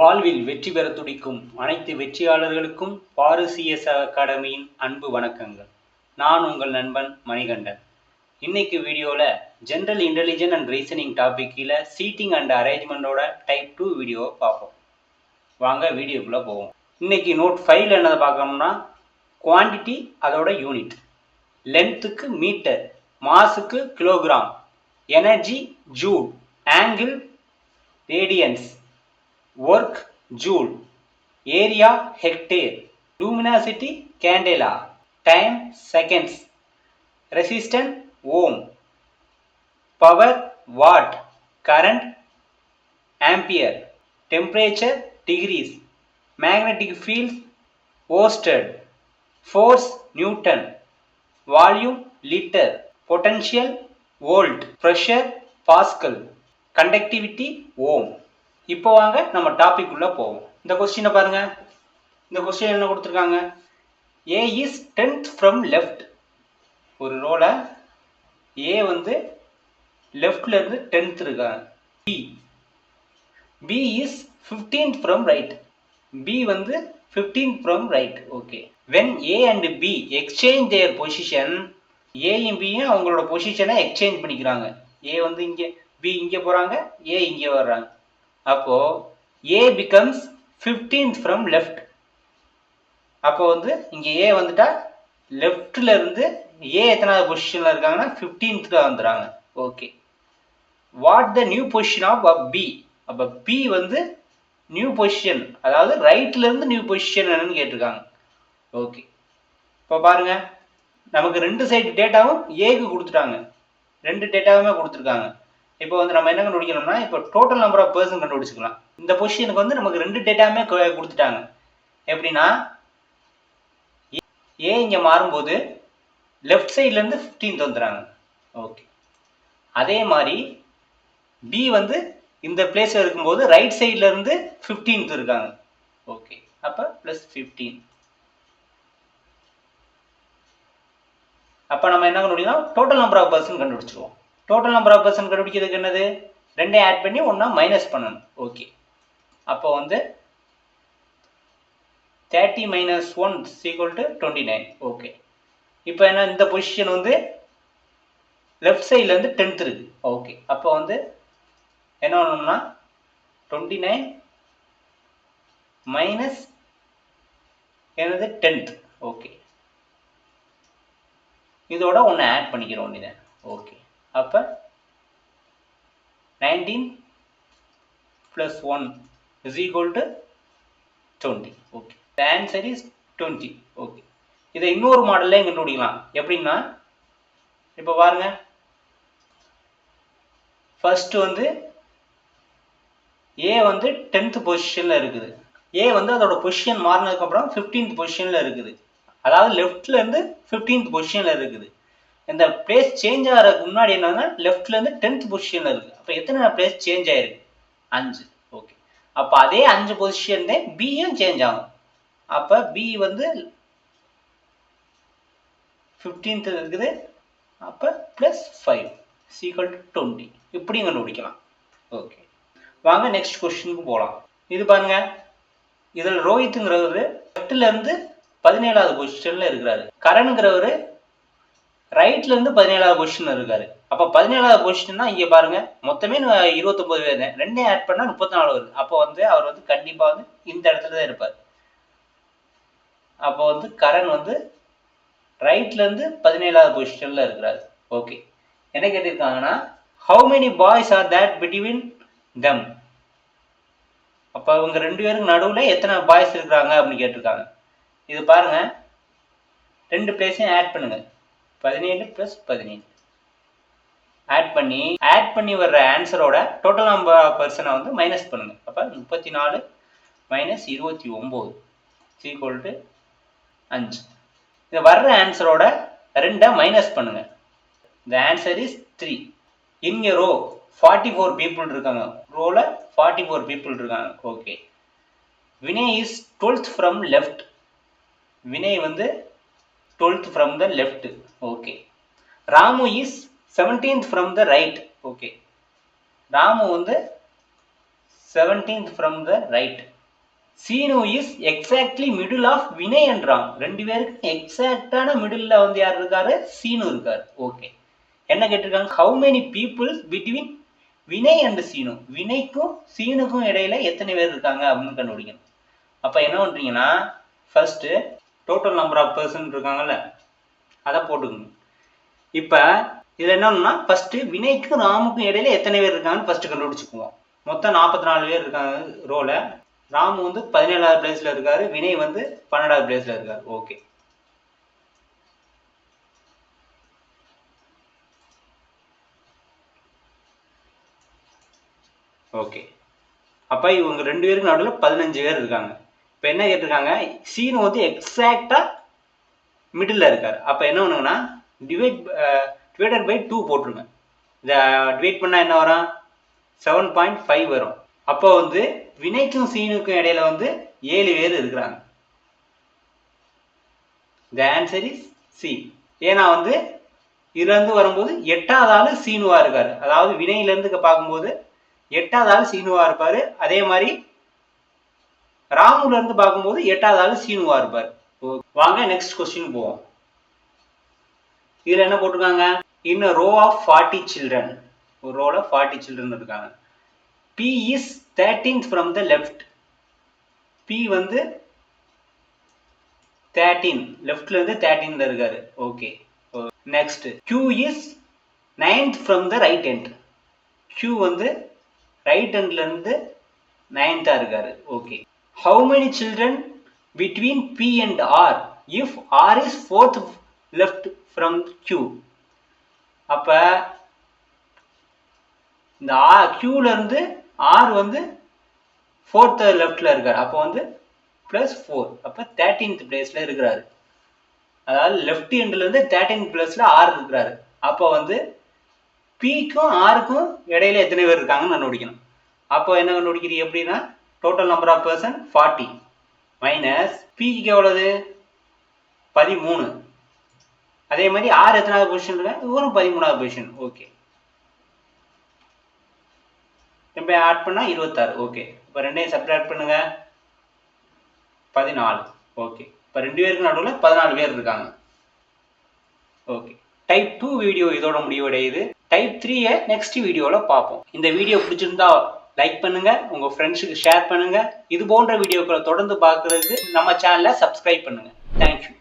வாழ்வில் வெற்றி பெற துடிக்கும் அனைத்து வெற்றியாளர்களுக்கும் பாரசிஎஸ் அகாடமியின் அன்பு வணக்கங்கள். நான் உங்கள் நண்பன் மணிகண்டன். இன்னைக்கு வீடியோவில் ஜென்ரல் இன்டெலிஜென்ஸ் அண்ட் ரீசனிங் டாபிக்கில் சீட்டிங் அண்ட் அரேஞ்ச்மெண்ட்டோட டைப் 2 வீடியோவை பார்ப்போம். வாங்க வீடியோக்குள்ளே போவோம். இன்னைக்கு நோட் 5ல் என்னதை பார்க்கணும்னா குவான்டிட்டி அதோட யூனிட், லென்த்துக்கு மீட்டர், மாஸுக்கு kilogram, energy joule, angle radians, work joule, area hectare, luminosity candela, time seconds, resistance ohm, power watt, current ampere, temperature degrees, magnetic field worsted, force newton, volume liter, potential volt, pressure pascal, conductivity ohm. இப்போ வாங்க நம்ம topic உள்ள போவோம். இந்த கொஸ்டினை பாருங்க. இந்த question என்ன கொடுத்துருக்காங்க? A is 10th from left. ஒரு ரோல A வந்து லெஃப்ட்ல இருந்து 10th இருக்காங்க. B is 15th from right. B வந்து 15th from right. Okay. When A and B exchange their position, A யும் B யும் அவங்களோட பொசிஷனை எக்ஸ்சேஞ்ச் பண்ணிக்கிறாங்க. A வந்து இங்கே, B இங்கே போறாங்க, A இங்கே வர்றாங்க. அப்போ A becomes 15th from left. அப்போ வந்து இங்க A வந்துட்டா லெஃப்ட்ல இருந்து A எத்தனாவது பொசிஷன்ல இருக்காங்கன்னா 15th வந்துறாங்க. Okay. What the new position of B? அப்ப B வந்து நியூ பொசிஷன், அதாவது ரைட்ல இருந்து நியூ பொசிஷன் என்னன்னு கேட்டிருக்காங்க. ஓகே. இப்போ பாருங்க, நமக்கு ரெண்டு சைடு டேட்டாவும் Aக்கு கொடுத்துட்டாங்க. ரெண்டு டேட்டாவுமே கொடுத்துருக்காங்க. இப்போ வந்து நம்ம என்ன கண்டுபிடிக்கணும்னா, இப்போ டோட்டல் நம்பர் ஆஃப் பர்சன் கண்டுபிடிச்சிக்கலாம். இந்த பொசிஷனுக்கு வந்து நமக்கு ரெண்டு டேட்டாவுமே கொடுத்துட்டாங்க. எப்படின்னா ஏ இங்கே மாறும்போது லெஃப்ட் சைட்லேருந்து 15th வந்துடுறாங்க. ஓகே. அதே மாதிரி பி வந்து இந்த பிளேஸில் இருக்கும்போது ரைட் சைட்ல இருந்து 15th இருக்காங்க. ஓகே. அப்போ +15. அப்போ நம்ம என்ன கண்டுபிடிக்கலாம், டோட்டல் நம்பர் ஆஃப் பர்சன் கண்டுபிடிச்சிருவோம். டோட்டல் நம்பர் ஆஃப் பர்சன் கண்டுபிடிக்கிறதுக்கு என்னது, ரெண்டே ஆட் பண்ணி ஒன்றா மைனஸ் பண்ணணும். ஓகே. அப்போ வந்து 30 - 1 = 29. ஓகே. இப்போ என்ன, இந்த பொசிஷன் வந்து லெஃப்ட் சைட்ல இருந்து 10th இருக்கு. ஓகே. அப்போ வந்து என்ன பண்ணணும்னா 29 மைனஸ் என்னது 10th. ஓகே. இதோட ஒன்று ஆட் பண்ணிக்கிறோம் வேண்டியது. ஓகே. அப்போ 19 + 1 = 20. Okay. The answer is 20. Okay. இதை இன்னொரு மாடல்லையும் கண்டுபிடிக்கலாம். எப்படின்னா, இப்போ பாருங்க, ஃபர்ஸ்ட் வந்து A வந்து 10th பொசிஷன்ல இருக்குது. A வந்து அதோட பொசிஷன் மாறினதுக்கு அப்புறம் 15th பொசிஷன்ல இருக்குது. அதாவது லெஃப்ட்ல இருந்து 15th பொசிஷன்ல இருக்குது. இந்த பிளேஸ் சேஞ்ச் ஆகிறதுக்கு முன்னாடி என்னன்னா லெஃப்ட்ல இருந்து 10th பொசிஷன்ல இருக்கு. அப்ப எத்தனை பிளேஸ் சேஞ்ச் ஆயிருக்கு? 5. ஓகே. அப்ப அதே 5 பொசிஷன்ல பியும் சேஞ்ச் ஆகும். அப்ப பி வந்து 15th இருக்குது. அப்ப +5 = 20. இப்படி கண்டுபிடிக்கலாம். ஓகே. வாங்க நெக்ஸ்ட் கொஸ்டினுக்கு போகலாம். இது பாருங்க, இதில் ரோஹித்ங்கிறவர் லெஃப்ட்ல இருந்து 17வது பொசிஷன்ல இருக்கிறாரு. கரண்ங்கிறவர் ரைட்ல இருந்து 17வது பொசிஷன் இருக்காரு. அப்ப 17வது பொசிஷன்னா இங்க பாருங்க, மொத்தமே 29 பேர். ரெண்டே ஆட் பண்ணா 34 வருது. அப்போ வந்து அவர் வந்து கண்டிப்பா வந்து இந்த இடத்துல தான் இருப்பார். அப்போ வந்து கரண் வந்து ரைட்ல இருந்து 17வது பொசிஷன்ல இருக்கிறாரு. ஓகே. என்ன கேட்டிருக்காங்கன்னா, how many boys are that between them? அப்ப இவங்க ரெண்டு பேருக்கு நடுவுல எத்தனை பாய்ஸ் இருக்கிறாங்க அப்படின்னு கேட்டிருக்காங்க. இது பாருங்க, ரெண்டு பிளேஸையும் ஆட் பண்ணுங்க. 17 + 17 ஆட் பண்ணி வர்ற ஆன்சரோட டோட்டல் நம்பர் ஆஃப் பர்சனை வந்து மைனஸ் பண்ணுங்க. அப்ப 34 - 29 = 5. இது வர்ற ஆன்சரோட 2 மைனஸ் பண்ணுங்க. the answer is 3. in a row 44 people இருக்காங்க. ரோல 44 people இருக்காங்க. Okay. Vinay is 12th from left. Vinay வந்து 12th from the left. Okay. Ramu is 17th from the right. Okay. Ramu வந்து 17th from the right. Seenu is exactly middle of Vinay என்றான். ரெண்டு பேருக்கு எக்ஸாக்டான middle வந்து யார் இருக்காரு? சீனு இருக்காரு. ஓகே, என்ன கேட்டிருக்காங்க? How many peoples between Vinay and Seenu. வினய்க்கும் சீனுக்கும் இடையில எத்தனை பேர் இருக்காங்க அப்படின்னு கண்டுபிடிக்கணும். அப்ப என்ன பண்றீங்கன்னா, first total number of person இருக்காங்கல்ல, அதை போட்டுக்கோங்க. இப்ப இதுல என்னன்னா, ஃபர்ஸ்ட் வினய்க்கும் ராமுக்கும் இடையில எத்தனை பேர் இருக்காங்கன்னு ஃபர்ஸ்ட் கண்டுபிடிச்சுக்குவோம். மொத்தம் 44 பேர் இருக்காங்க ரோல. ராமு வந்து 17வது பிளேஸ்ல இருக்காரு, வினய் வந்து 12வது பிளேஸ்ல இருக்காரு. Okay, okay. அப்ப இவங்க ரெண்டு பேருக்கு நடுவில் 15 பேர் இருக்காங்க. இப்ப என்ன கேட்டிருக்காங்க? சீனு வந்து எக்ஸாக்டா மிடில் இருக்காரு. அப்ப என்ன பண்ணுங்கன்னா, டிவைடட் பை 2 போட்டுருங்க. இதை டிவைட் பண்ணா என்ன வரும்? 7.5 வரும். அப்போ வந்து வினைக்கும் சீனுக்கும் இடையில வந்து 7 பேர் இருக்கிறாங்க. The answer is C. ஏன்னா வந்து இதுல இருந்து வரும்போது 8வது ஆளு சீனுவா இருக்காரு. அதாவது வினையில இருந்து பார்க்கும்போது 8வது ஆளு சீனுவா இருப்பாரு. அதே மாதிரி ராமுல இருந்து பார்க்கும்போது 8வது ஆளு சீனுவா இருப்பாரு. வாங்க நெக்ஸ்ட் கொஸ்டின் போவோம். இதுல என்ன போட்டிருக்காங்க? In a row of 40 children. ஒரு ரோல 40 children இருக்காங்க. P is 13th from the left. P வந்து 13, லெஃப்ட்ல இருந்து 13ல இருக்காரு. Okay, next Q is 9th from the right end. Q வந்து ரைட் ஹேண்ட்ல இருந்து 9th இருக்காரு. Okay, how many children between P and R if R is 4th left from Q? அப்ப இந்த Qல இருந்து R வந்து 4th லெஃப்ட்ல இருக்காரு. அப்போ வந்து +4. அப்ப 13th பிளேஸ்ல இருக்கிறாரு. அதாவது லெஃப்ட் ஹேண்ட்ல இருந்து 13th பிளேஸ்ல R இருக்கிறாரு. அப்போ வந்து Pக்கும் Rக்கும் இடையில எத்தனை பேர் இருக்காங்கன்னு கண்டுபிடிக்கணும். அப்போ என்ன கண்டுபிடிக்கிறீங்க? எப்படின்னா, total number of person 40 minus Pக்கு எவ்வளவு? 13. அதே மாதிரி R எத்தனாவது பொசிஷன் இருக்கு? இவரும் 13வது பொசிஷன். ஓகே, இப்போ ஆட் பண்ணா 26. ஓகே, இப்போ ரெண்டையும் சப்ட்ராக்ட் பண்ணுங்க. 14. ஓகே, இப்போ ரெண்டு பேருக்கு நடுவில் 14 பேர் இருக்காங்க. ஓகே, டைப் 2 வீடியோ இதோட முடிவடையுது. டைப் 3 நெக்ஸ்ட் வீடியோவில் பார்ப்போம். இந்த வீடியோ பிடிச்சிருந்தா லைக் பண்ணுங்க, உங்க ஃப்ரெண்ட்ஸுக்கு ஷேர் பண்ணுங்க. இது போன்ற வீடியோக்களை தொடர்ந்து பார்க்கறதுக்கு நம்ம சேனலை சப்ஸ்கிரைப் பண்ணுங்க. தேங்க்யூ.